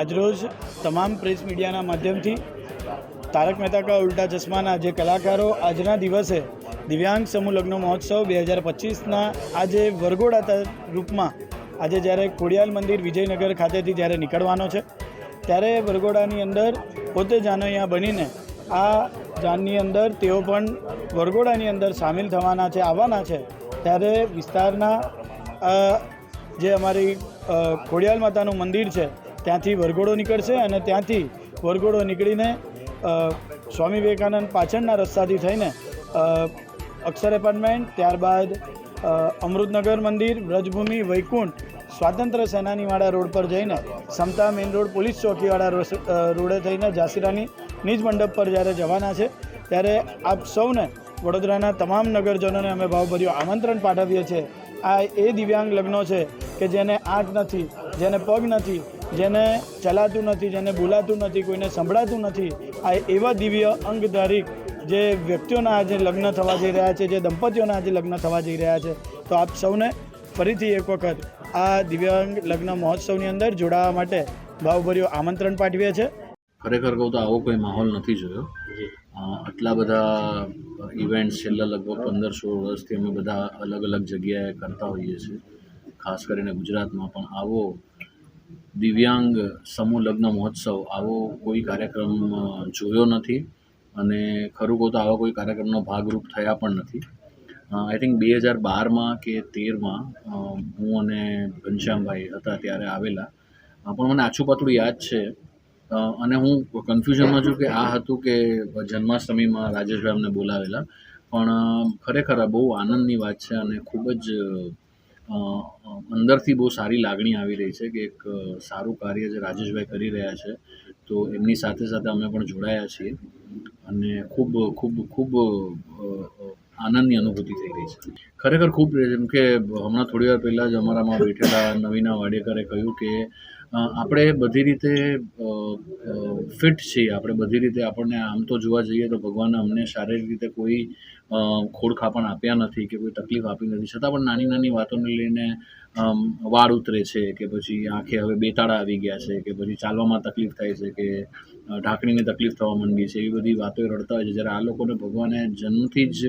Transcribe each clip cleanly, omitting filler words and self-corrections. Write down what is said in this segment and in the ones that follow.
આજરોજ તમામ પ્રેસ મીડિયાના માધ્યમથી તારક મહેતા કા ઉલ્ટા ચશ્માના જે કલાકારો આજના દિવસે દિવ્યાંગ સમૂહ લગ્ન મહોત્સવ 2025ના આજે વરઘોડા રૂપમાં આજે જ્યારે ખોડિયાલ મંદિર વિજયનગર ખાતેથી જ્યારે નીકળવાનો છે ત્યારે વરઘોડાની અંદર પોતે જાનૈયા બનીને આ જાનની અંદર તેઓ પણ વરઘોડાની અંદર સામેલ થવાના છે, આવવાના છે. ત્યારે વિસ્તારના જે અમારી ખોડિયાલ માતાનું મંદિર છે ત્યાંથી વરઘોડો નીકળશે અને ત્યાંથી વરઘોડો નીકળીને સ્વામી વિવેકાનંદ પાછળના રસ્તાથી થઈને અક્ષર એપાર્ટમેન્ટ, ત્યારબાદ અમૃતનગર મંદિર, વ્રજભૂમિ, વૈકુંઠ, સ્વાતંત્ર્ય સેનાનીવાળા રોડ પર જઈને સમતા મેઇન રોડ, પોલીસ ચોકીવાળા રોડે થઈને ઝાંસીરાની નિજ મંડપ પર જ્યારે જવાના છે ત્યારે આપ સૌને વડોદરાના તમામ નગરજનોને અમે ભાવભર્યું આમંત્રણ પાઠવીએ છીએ. આ એ દિવ્યાંગ લગ્નો છે કે જેને આંખ નથી, જેને પગ નથી, જેને ચલાતું નથી, જેને બોલાતું નથી, કોઈને સંભળાતું નથી, આ એવા દિવ્ય અંગધારી જે વ્યક્તિઓના આજે લગ્ન થવા જઈ રહ્યા છે, જે દંપતીઓના આજે લગ્ન થવા જઈ રહ્યા છે. તો આપ સૌને ફરીથી એક વખત આ દિવ્યાંગ લગ્ન મહોત્સવની અંદર જોડાવા માટે ભાવભર્યું આમંત્રણ પાઠવીએ છીએ. ખરેખર કહું તો આવો કોઈ માહોલ નથી જોયો. આટલા બધા ઇવેન્ટ્સ છેલ્લા લગભગ 15-16 વર્ષથી અમે બધા અલગ અલગ જગ્યાએ કરતા હોઈએ છીએ. ખાસ કરીને ગુજરાતમાં પણ આવો દિવ્યાંગ સમૂહ લગ્ન મહોત્સવ આવો કોઈ કાર્યક્રમ જોયો નથી અને ખરું કહું તો આવા કોઈ કાર્યક્રમનો ભાગરૂપ થયા પણ નથી. આઈ થિંક 2012માં કે 13માં હું અને ઘનશ્યામભાઈ હતા ત્યારે આવેલા, પણ મને આછું પાતળું યાદ છે અને હું કન્ફ્યુઝનમાં છું કે આ હતું કે જન્માષ્ટમીમાં રાજેશભાઈ અમને બોલાવેલા. પણ ખરેખર બહુ આનંદની વાત છે અને ખૂબ જ અંદરથી બહુ સારી લાગણી આવી રહી છે કે એક સારું કાર્ય જે રાજેશભાઈ કરી રહ્યા છે તો એમની સાથે સાથે અમે પણ જોડાયા છીએ અને ખૂબ ખૂબ ખૂબ આનંદની અનુભૂતિ થઈ રહી છે. ખરેખર ખૂબ, જેમ કે હમણાં થોડી વાર પહેલાં જ અમારામાં બેઠેલા નવીના વાડેકરે કહ્યું કે આપણે બધી રીતે ફિટ છીએ, આપણે બધી રીતે આપણને આમ તો જોવા જઈએ તો ભગવાને અમને શારીરિક રીતે કોઈ ખોડખાપણ આપ્યા નથી કે કોઈ તકલીફ આપી નથી, છતાં પણ નાની નાની વાતોને લઈને વાળ ઉતરે છે કે પછી આંખે હવે બેતાળા આવી ગયા છે કે પછી ચાલવામાં તકલીફ થાય છે કે ઢાંકણીની તકલીફ થવા માંડી છે, એવી બધી વાતો રડતા હોય છે. જ્યારે આ લોકોને ભગવાને જન્મથી જ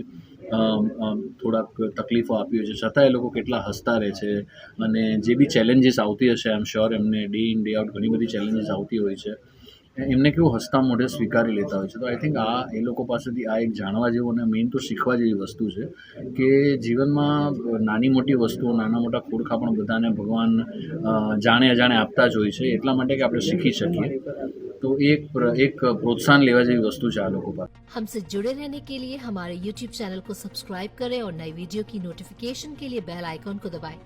થોડાક તકલીફો આપી હોય છે, છતાં એ લોકો કેટલા હસતા રહે છે અને જે બી ચેલેન્જીસ આવતી હશે આઈ એમ શ્યોર એમને ડે ઇન ડે આઉટ ઘણી બધી ચેલેન્જીસ આવતી હોય છે, એમને કેવું હસતા મોઢે સ્વીકારી લેતા હોય છે. તો આઈ થિંક આ એ લોકો પાસેથી આ એક જાણવા જેવું અને મેઇન તો શીખવા જેવી વસ્તુ છે કે જીવનમાં નાની મોટી વસ્તુઓ, નાના મોટા ખોડખાપણ બધાને ભગવાન જાણે અજાણે આપતા જ હોય છે, એટલા માટે કે આપણે શીખી શકીએ. तो एक प्रोत्साहन लेवा जेवी वस्तु है आ लोगों पर. हमसे जुड़े रहने के लिए हमारे YouTube चैनल को सब्सक्राइब करें और नई वीडियो की नोटिफिकेशन के लिए बेल आइकॉन को दबाएं.